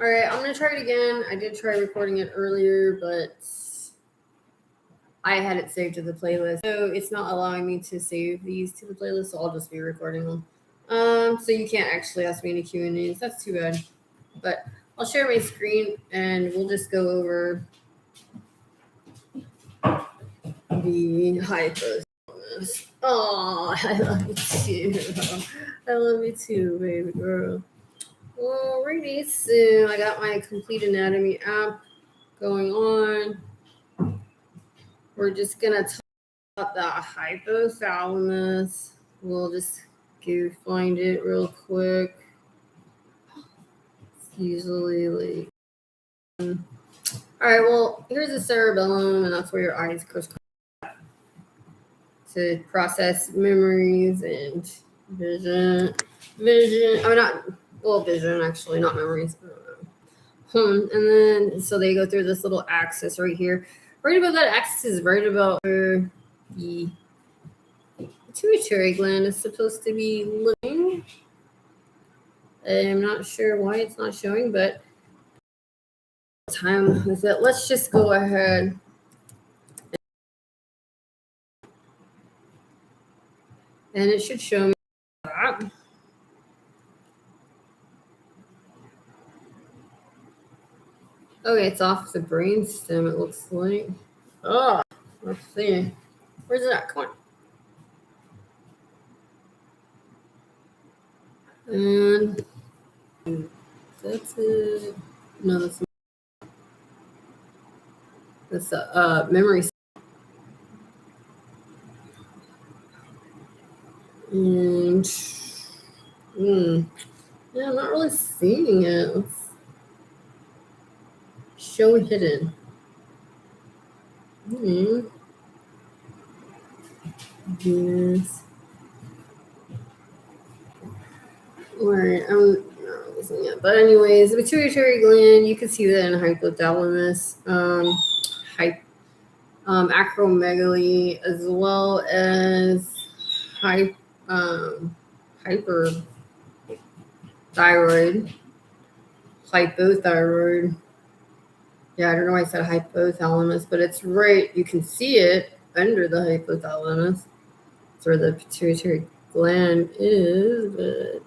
All right, I'm going to try it again. I did try recording it earlier, but I had it saved to the playlist. So it's not allowing me to save these to the playlist, so I'll just be recording them. So you can't actually ask me any Q&As. That's too bad. But I'll share my screen and we'll just go over the hypothalamus. Oh, I love you too. I love you too, baby girl. Alrighty, so I got my complete anatomy app going on. We're just gonna talk about the hypothalamus. We'll just go find it real quick. It's usually like all right, well, here's the cerebellum, and that's where your eyes goes to process memories and vision. Vision, actually, not memories. And then, so they go through this little axis right here. Right about that axis is right about where the pituitary gland is supposed to be living. I'm not sure why it's not showing, but time with it. Let's just go ahead. And it should show me that. Okay, it's off the brainstem, it looks like. Oh, let's see. Where's it at? Come on. And that's it. No, that's a memory. And yeah, I'm not really seeing it. Let's show hidden. Yes. Alright, I'm not really seeing it. But anyways, the pituitary gland, you can see that in hypothalamus, acromegaly, as well as hyperthyroid, hypothyroid. Yeah, I don't know why I said hypothalamus, but it's right. You can see it under the hypothalamus. That's where the pituitary gland is, but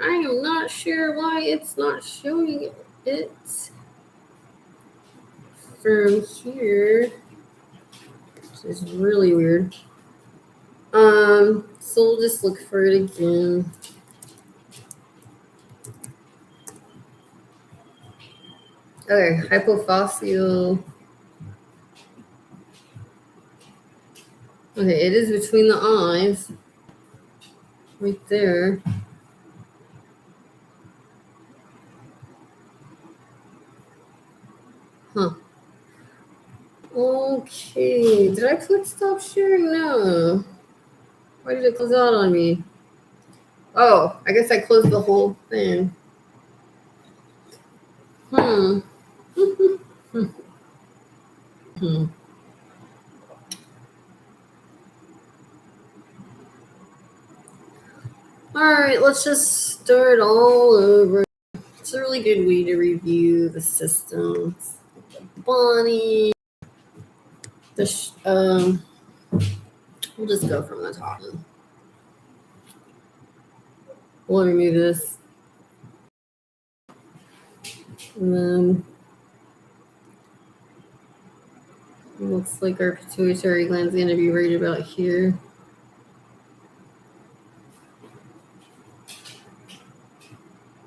I am not sure why it's not showing it from here. Which is really weird. So we'll just look for it again. Okay, hypophyseal. Okay, it is between the eyes. Right there. Huh. Okay. Did I click stop sharing? No. Why did it close out on me? Oh, I guess I closed the whole thing. Alright, let's just start all over. It's a really good way to review the systems. The body. We'll just go from the top. We'll remove this. And then it looks like our pituitary gland is going to be right about here.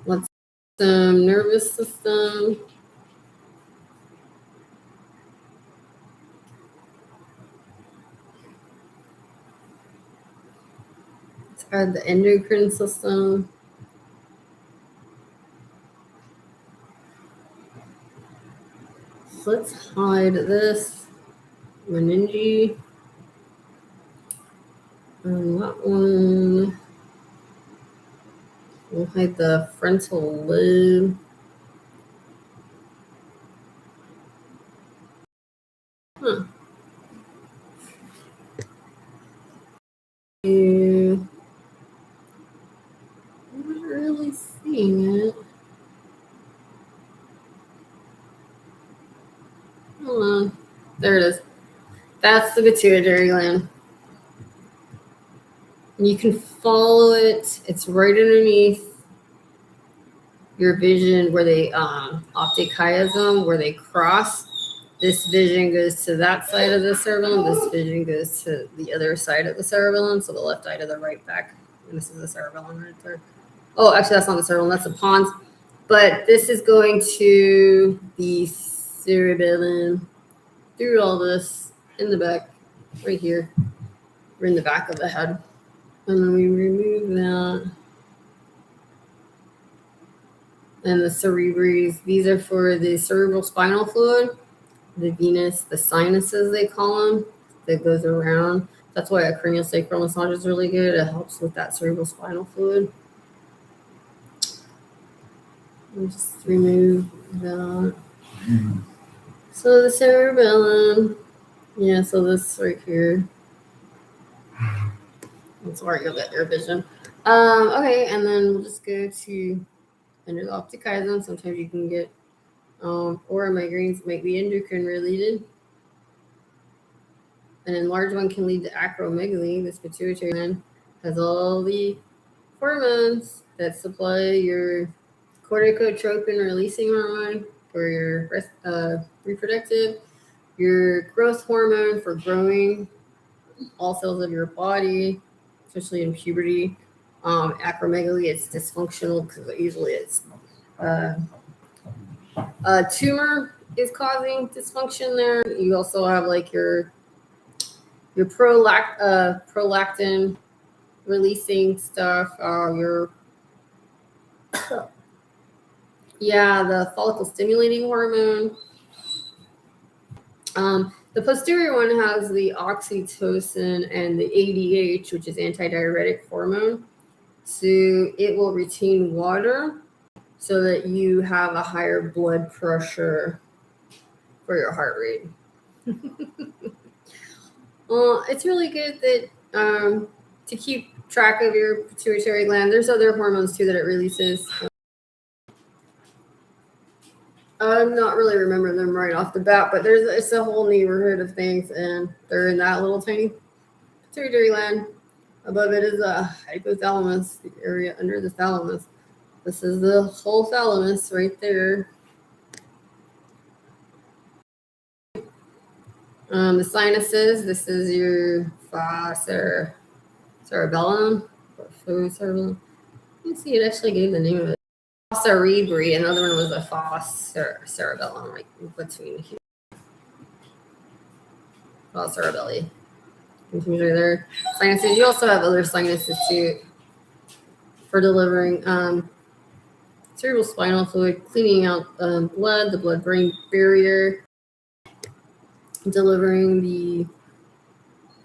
Let's nervous system. Let's add the endocrine system. Let's hide this meninge. And that one. We'll hide the frontal lobe. Huh. I'm not really seeing it. There it is. That's the pituitary gland. And you can follow it. It's right underneath your vision where they optic chiasm, where they cross. This vision goes to that side of the cerebellum. This vision goes to the other side of the cerebellum. So the left eye to the right back. And this is the cerebellum right there. Oh, actually, that's not the cerebellum. That's the pons. But this is going to the cerebellum through all this in the back, right here. We're in the back of the head. And then we remove that. And the cerebres, these are for the cerebral spinal fluid, the venous, the sinuses, they call them, that goes around. That's why a craniosacral massage is really good. It helps with that cerebral spinal fluid. I'll just remove that. So the cerebellum, yeah, so this right here. That's where you'll get your vision. Okay, and then we'll just go to under the optic chiasm. Sometimes you can get or migraines might be endocrine related. An enlarged one can lead to acromegaly. This pituitary gland has all the hormones that supply your corticotropin releasing hormone for your reproductive, your growth hormone for growing all cells of your body, especially in puberty. Acromegaly, it's dysfunctional because usually it's a tumor is causing dysfunction there. You also have like your prolactin releasing stuff, the follicle stimulating hormone. The posterior one has the oxytocin and the ADH, which is antidiuretic hormone. So it will retain water so that you have a higher blood pressure for your heart rate. Well, it's really good that to keep track of your pituitary gland. There's other hormones too that it releases. I'm not really remembering them right off the bat, but it's a whole neighborhood of things, and they're in that little tiny pituitary gland. Above it is a hypothalamus, the area under the thalamus. This is the whole thalamus right there. The sinuses, this is your cerebellum. Cerebellum. You can see it actually gave the name of it. Cerebri, another one was a cerebellum, right between here. Cerebelli. Continues right there. Sinuses. You also have other sinuses too for delivering cerebral spinal fluid, cleaning out blood, the blood-brain barrier, delivering the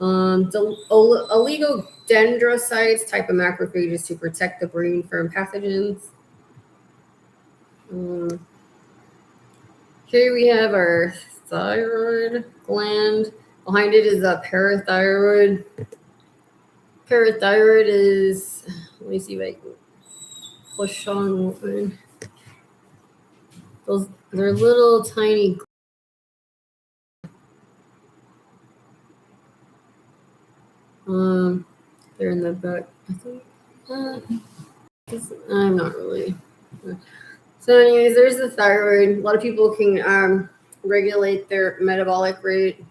oligodendrocytes type of macrophages to protect the brain from pathogens. Here we have our thyroid gland. Behind it is a parathyroid. Parathyroid is, let me see if I can push on one. They're little tiny. They're in the back, I think. I'm not really. So anyways, there's the thyroid. A lot of people can regulate their metabolic rate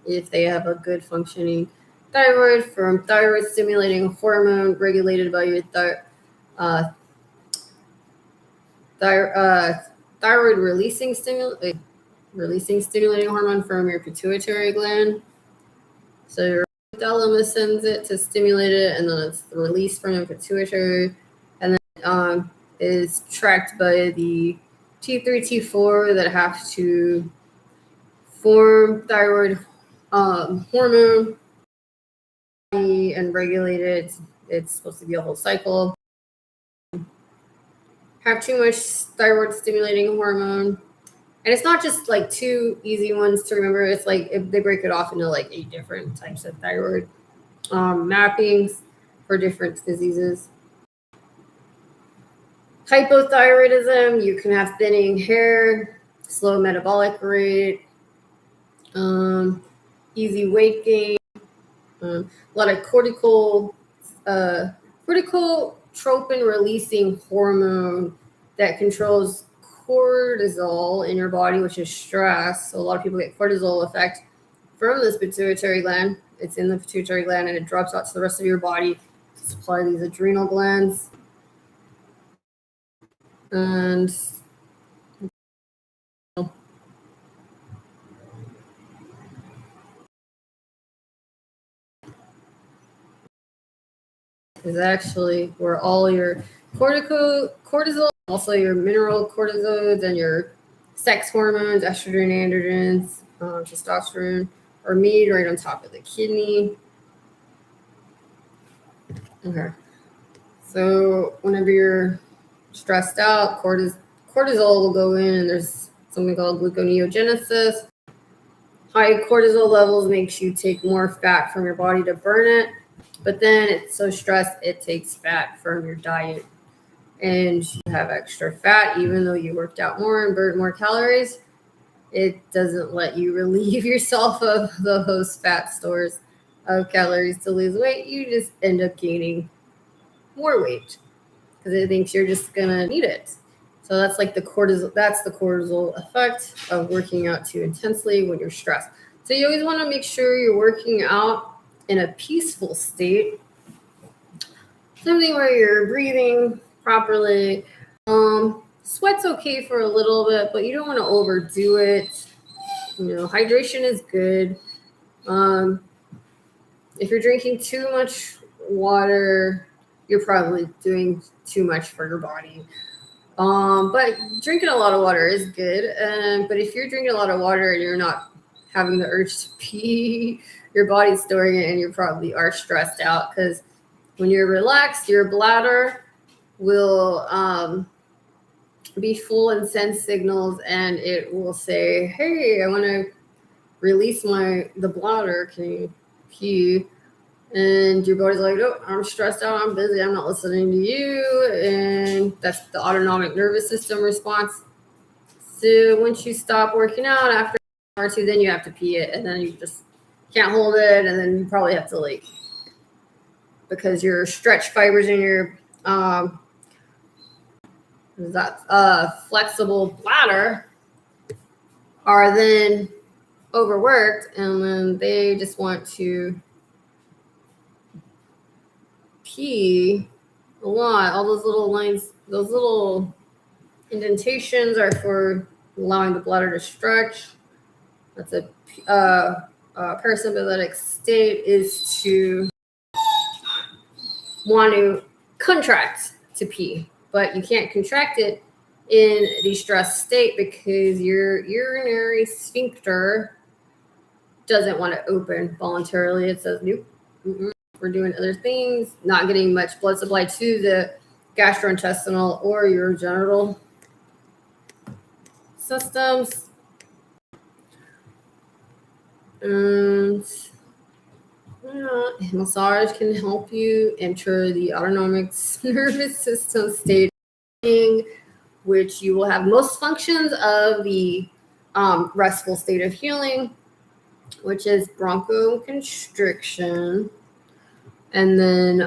if they have a good functioning thyroid from thyroid stimulating hormone regulated by your thyroid releasing stimulating hormone from your pituitary gland. So your thalamus sends it to stimulate it, and then it's released from your pituitary, and then is tracked by the T3, T4 that have to form thyroid hormone and regulate it. It's supposed to be a whole cycle. Have too much thyroid stimulating hormone. And it's not just like two easy ones to remember. It's like they break it off into like 8 different types of thyroid mappings for different diseases. Hypothyroidism, you can have thinning hair, slow metabolic rate, easy weight gain, a lot of corticotropin releasing hormone that controls cortisol in your body, which is stress. So a lot of people get cortisol effect from this pituitary gland. It's in the pituitary gland and it drops out to the rest of your body to supply these adrenal glands. And is actually where all your cortisol, also your mineral cortisols and your sex hormones, estrogen, androgens, testosterone, are made right on top of the kidney. Okay. So whenever you're stressed out, cortisol will go in, and there's something called gluconeogenesis. High cortisol levels makes you take more fat from your body to burn it, but then it's so stressed it takes fat from your diet, and you have extra fat even though you worked out more and burned more calories. It doesn't let you relieve yourself of those fat stores of calories to lose weight. You just end up gaining more weight because it thinks you're just gonna need it. So that's like the cortisol. That's the cortisol effect of working out too intensely when you're stressed. So you always want to make sure you're working out in a peaceful state, something where you're breathing properly. Sweat's okay for a little bit, but you don't want to overdo it. Hydration is good. If you're drinking too much water, you're probably doing too much for your body. But drinking a lot of water is good. But if you're drinking a lot of water and you're not having the urge to pee, your body's storing it and you probably are stressed out, because when you're relaxed, your bladder will be full and send signals, and it will say, hey, I want to release the bladder. Can you pee? And your body's like, oh, I'm stressed out, I'm busy, I'm not listening to you. And that's the autonomic nervous system response. So once you stop working out after an hour or two, then you have to pee it, and then you just can't hold it, and then you probably have to because your stretch fibers in your flexible bladder are then overworked, and then they just want to pee a lot. All those little lines, those little indentations are for allowing the bladder to stretch. That's a parasympathetic state, is to want to contract to pee, but you can't contract it in the stress state because your urinary sphincter doesn't want to open voluntarily. It says, nope, we're doing other things, not getting much blood supply to the gastrointestinal or your genital systems. And massage can help you enter the autonomic nervous system state, which you will have most functions of the restful state of healing, which is bronchoconstriction, and then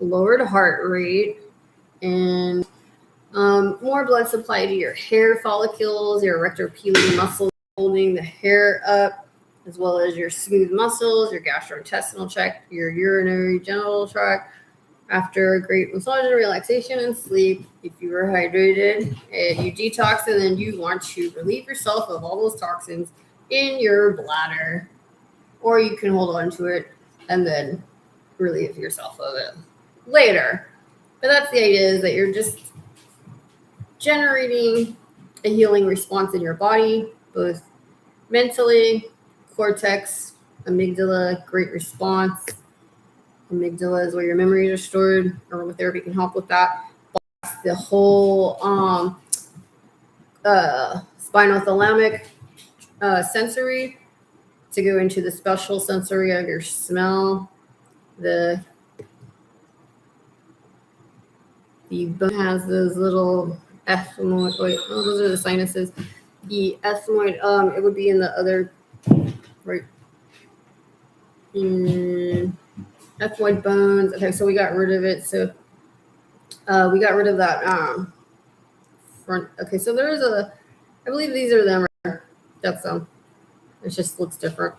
lowered heart rate, and more blood supply to your hair follicles, your erector-peeling muscles holding the hair up, as well as your smooth muscles, your gastrointestinal tract, your urinary genital tract. After a great massage and relaxation and sleep, if you were hydrated and you detox, and then you want to relieve yourself of all those toxins in your bladder, or you can hold on to it and then relieve yourself of it later. But that's the idea, is that you're just generating a healing response in your body, both mentally, cortex, amygdala, great response. Amygdala is where your memories are stored. Aromatherapy can help with that. The whole spinothalamic sensory to go into the special sensory of your smell. The bone has those little ethmoid. Those are the sinuses. The ethmoid, it would be in the other right in ethmoid bones. Okay, so we got rid of it. So we got rid of that front. Okay, so there's I believe these are them right there. That's them. It just looks different.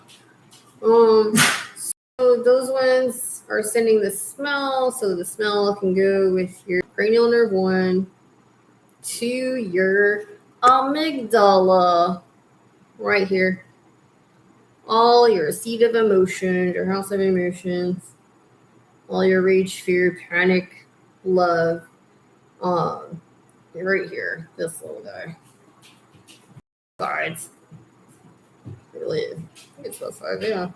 So those ones are sending the smell, so the smell can go with your cranial nerve 1 to your amygdala right here. All your seat of emotions, your house of emotions, all your rage, fear, panic, love, right here, this little guy. Sides. Really is. I think it's both sides, yeah.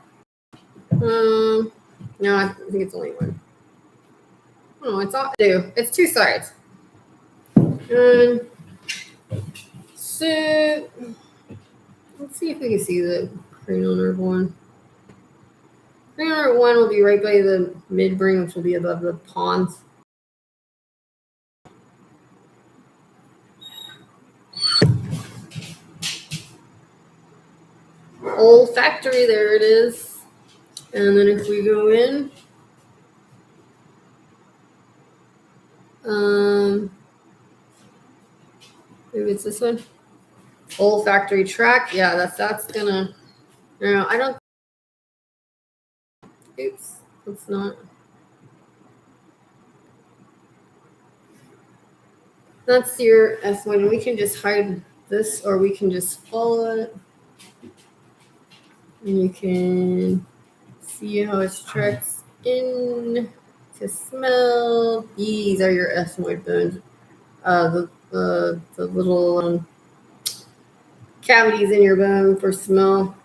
No, I think it's only one. Oh, it's all two. It's two sides. And so let's see if we can see the cranial nerve 1. Cranial nerve 1 will be right by the midbrain, which will be above the pons. Olfactory, there it is. And then if we go in, maybe it's this one. Olfactory tract. Yeah, that's gonna. No, I don't. Oops, it's not. That's your S1. We can just hide this, or we can just follow it. And you can see how it tracks in to smell. These are your ethmoid bones. The little cavities in your bone for smell.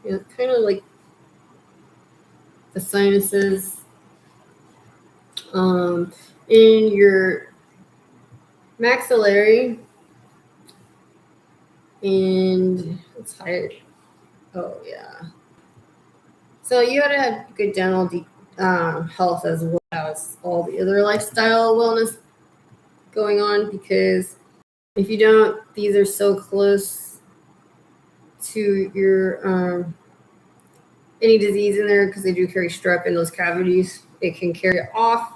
Yeah, kind of like the sinuses. In your maxillary, and let's hide it. Oh yeah. So you gotta have good dental health as well as all the other lifestyle wellness going on, because if you don't, these are so close to your any disease in there, because they do carry strep in those cavities. It can carry it off.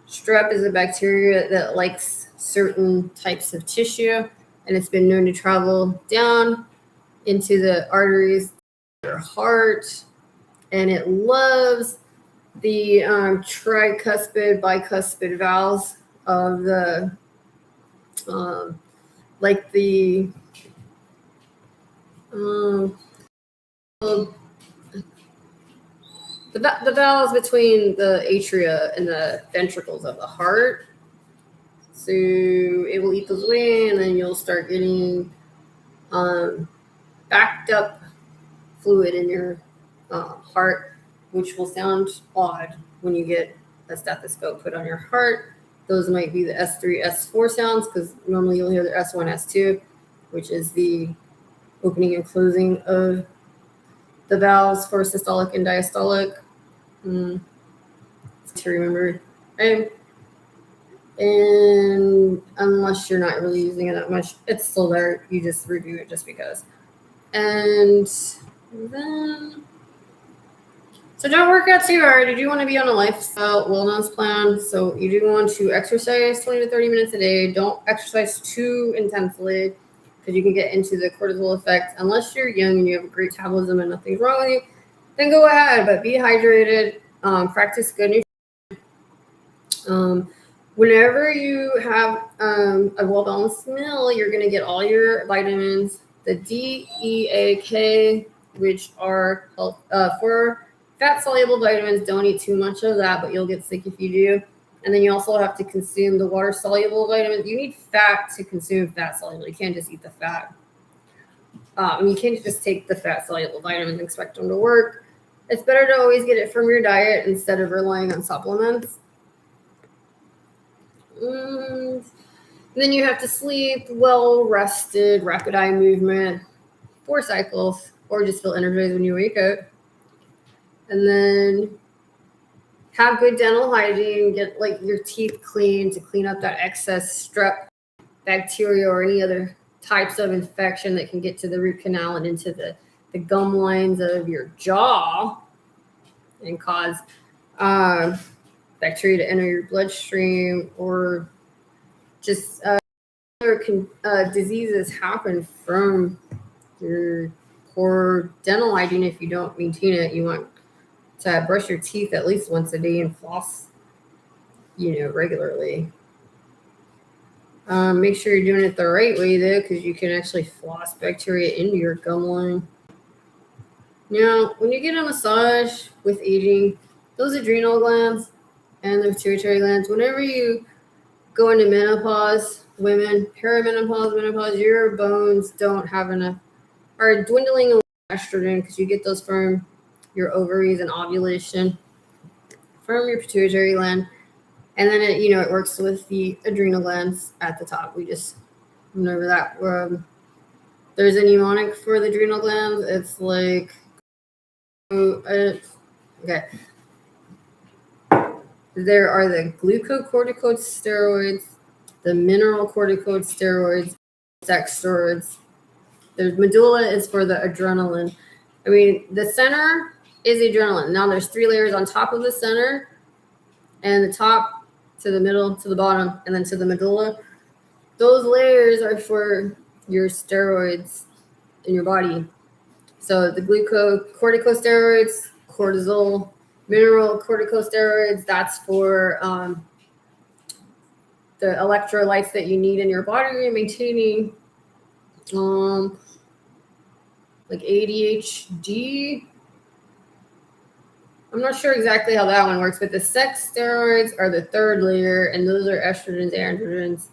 Strep is a bacteria that likes certain types of tissue, and it's been known to travel down into the arteries, your heart, and it loves the tricuspid, bicuspid valves of the like the valves between the atria and the ventricles of the heart. So it will eat those away, and then you'll start getting backed up fluid in your heart, which will sound odd when you get a stethoscope put on your heart. Those might be the S3, S4 sounds, because normally you'll hear the S1, S2, which is the opening and closing of the valves for systolic and diastolic. To remember. And unless you're not really using it that much, it's still there. You just review it just because. And then, so don't work out too hard. You do want to be on a lifestyle wellness plan. So you do want to exercise 20 to 30 minutes a day. Don't exercise too intensely, because you can get into the cortisol effect. Unless you're young and you have a great metabolism and nothing's wrong with you, then go ahead. But be hydrated. Practice good nutrition. Whenever you have a well-balanced meal, you're going to get all your vitamins, the D, E, A, K, which are for fat-soluble vitamins. Don't eat too much of that, but you'll get sick if you do. And then you also have to consume the water-soluble vitamins. You need fat to consume fat-soluble. You can't just eat the fat. You can't just take the fat-soluble vitamins and expect them to work. It's better to always get it from your diet instead of relying on supplements. And then you have to sleep well rested, rapid eye movement, 4 cycles, or just feel energized when you wake up. And then have good dental hygiene, get like your teeth clean to clean up that excess strep bacteria or any other types of infection that can get to the root canal and into the the gum lines of your jaw and cause bacteria to enter your bloodstream, or just diseases happen from your poor dental hygiene. If you don't maintain it, you want to brush your teeth at least once a day and floss, regularly. Make sure you're doing it the right way, though, because you can actually floss bacteria into your gum line. Now, when you get a massage with aging, those adrenal glands and the pituitary glands, whenever you go into menopause, women, perimenopause, menopause, your bones don't have enough, are dwindling in estrogen, because you get those from your ovaries and ovulation from your pituitary gland. And then it works with the adrenal glands at the top. We just remember that. There's a mnemonic for the adrenal glands. It's like, okay. There are the glucocorticosteroids, the mineralocorticosteroids, sex steroids. The medulla is for the adrenaline. I mean, the center is adrenaline. Now there's 3 layers on top of the center, and the top to the middle to the bottom, and then to the medulla. Those layers are for your steroids in your body. So the glucocorticosteroids, cortisol, mineralocorticosteroids, that's for the electrolytes that you need in your body, maintaining like ADHD. I'm not sure exactly how that one works, but the sex steroids are the 3rd layer, and those are estrogens, androgens,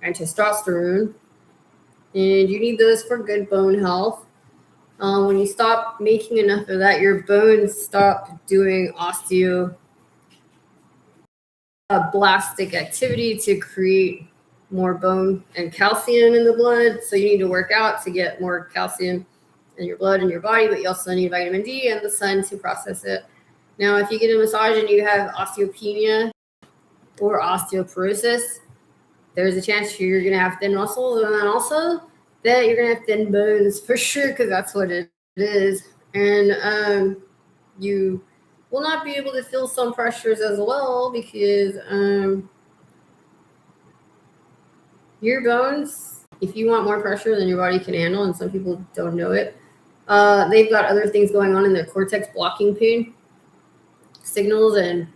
and testosterone. And you need those for good bone health. When you stop making enough of that, your bones stop doing osteoblastic activity to create more bone and calcium in the blood. So you need to work out to get more calcium in your blood and your body, but you also need vitamin D and the sun to process it. Now, if you get a massage and you have osteopenia or osteoporosis, there's a chance you're going to have thin muscles, and then also that you're going to have thin bones for sure, because that's what it is. And you will not be able to feel some pressures as well, because your bones, if you want more pressure than your body can handle, and some people don't know it, they've got other things going on in the cortex blocking pain signals and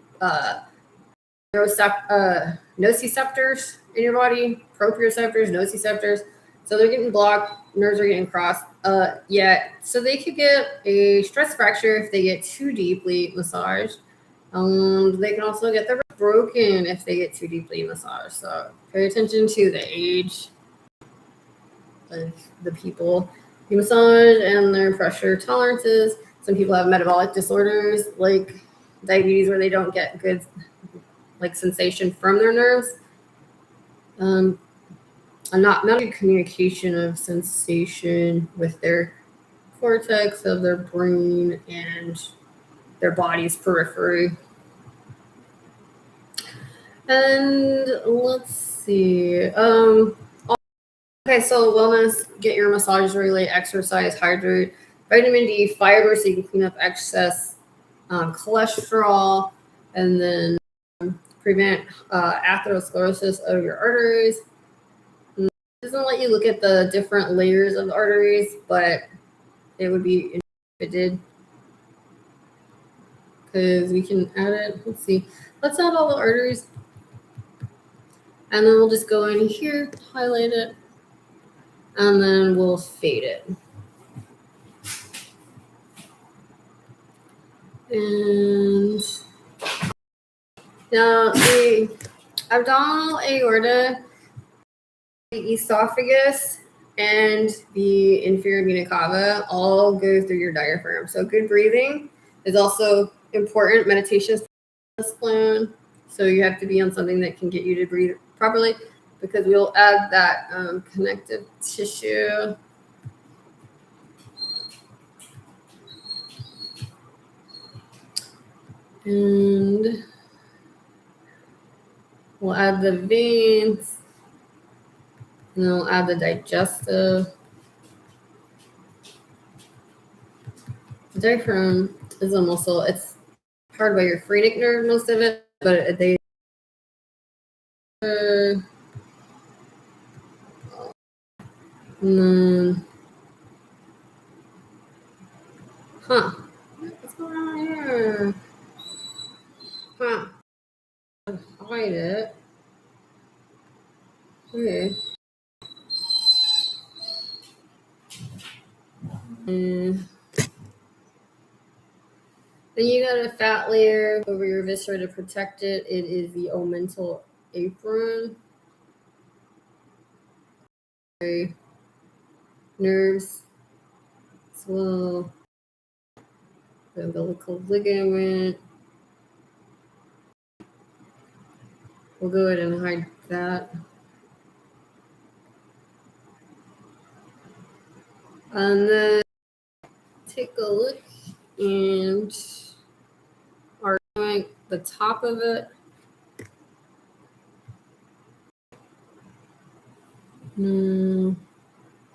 nociceptors in your body, proprioceptors, nociceptors. So they're getting blocked, nerves are getting crossed. So they could get a stress fracture if they get too deeply massaged. They can also get their ribs broken if they get too deeply massaged. So pay attention to the age of the people you massage and their pressure tolerances. Some people have metabolic disorders like diabetes, where they don't get good sensation from their nerves. And not good communication of sensation with their cortex of their brain and their body's periphery. And let's see. Okay, so wellness, get your massages regulate, exercise, hydrate, vitamin D, fiber, so you can clean up excess cholesterol, and then prevent atherosclerosis of your arteries. It doesn't let you look at the different layers of the arteries, but it would be if it did, because we can add it. Let's see. Let's add all the arteries, and then we'll just go in here, highlight it, and then we'll fade it. And now the abdominal aorta, the esophagus, and the inferior vena cava all go through your diaphragm. So good breathing is also important. Meditation is plan. So you have to be on something that can get you to breathe properly, because we'll add that connective tissue. And we'll add the veins, and then we'll add the digestive. The diaphragm is a muscle. It's powered by your phrenic nerve, most of it, but they what's going on here? Hide it. Okay. Then you got a fat layer over your viscera to protect it. It is the omental apron. Okay. Nerves as well. The umbilical ligament. We'll go ahead and hide that. And then take a look and are doing the top of it.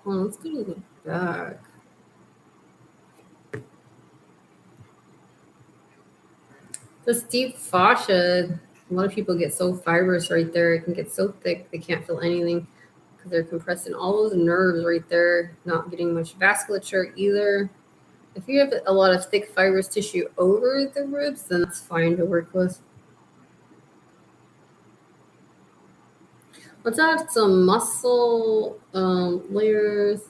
Let's go to the back. This deep fascia, a lot of people get so fibrous right there. It can get so thick they can't feel anything because they're compressing all those nerves right there, not getting much vasculature either. If you have a lot of thick fibrous tissue over the ribs, then that's fine to work with. Let's add some muscle layers.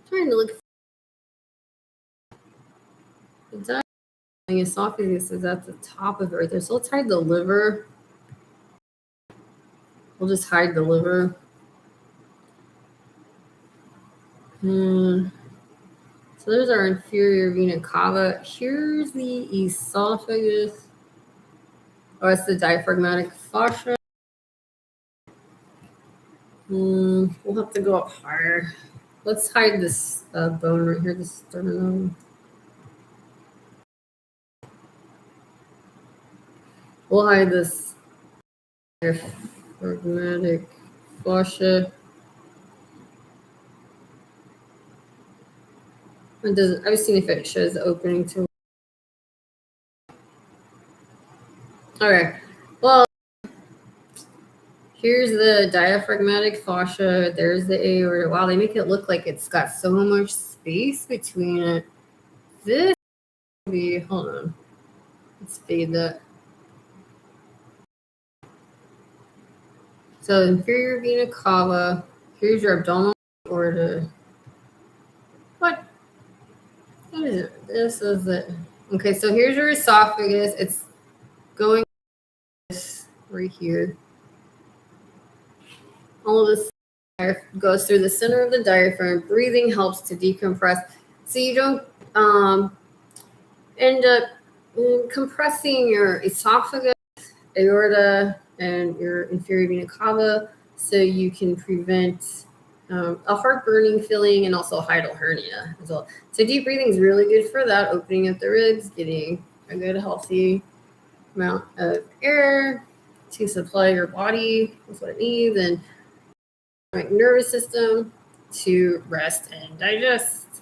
Trying to look. The esophagus is at the top of it right there. So let's hide the liver. We'll just hide the liver. So there's our inferior vena cava. Here's the esophagus. Oh, it's the diaphragmatic fascia. We'll have to go up higher. Let's hide this bone right here, the sternum. We'll hide this diaphragmatic fascia. I've seen if it shows the opening to. Okay, well, here's the diaphragmatic fascia. There's the aorta. Wow, they make it look like it's got so much space between it. This would be, hold on. Let's fade that. So inferior vena cava. Here's your abdominal aorta. What is it? This is it. Okay, so here's your esophagus. It's going right here. All of this goes through the center of the diaphragm. Breathing helps to decompress, so you don't end up compressing your esophagus, aorta, and your inferior vena cava, so you can prevent a heartburning feeling and also hiatal hernia as well. So deep breathing is really good for that, opening up the ribs, getting a good healthy amount of air to supply your body with what it needs, and nervous system to rest and digest.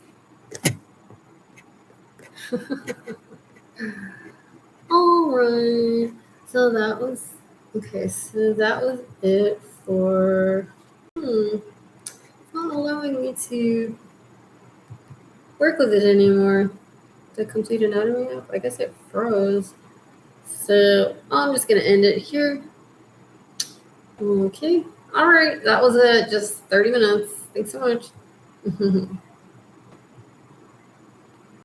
All right, so that was okay. So that was it for. It's not allowing me to work with it anymore. The complete anatomy app. I guess it froze. So I'm just gonna end it here. Okay. All right. That was it. Just 30 minutes. Thanks so much.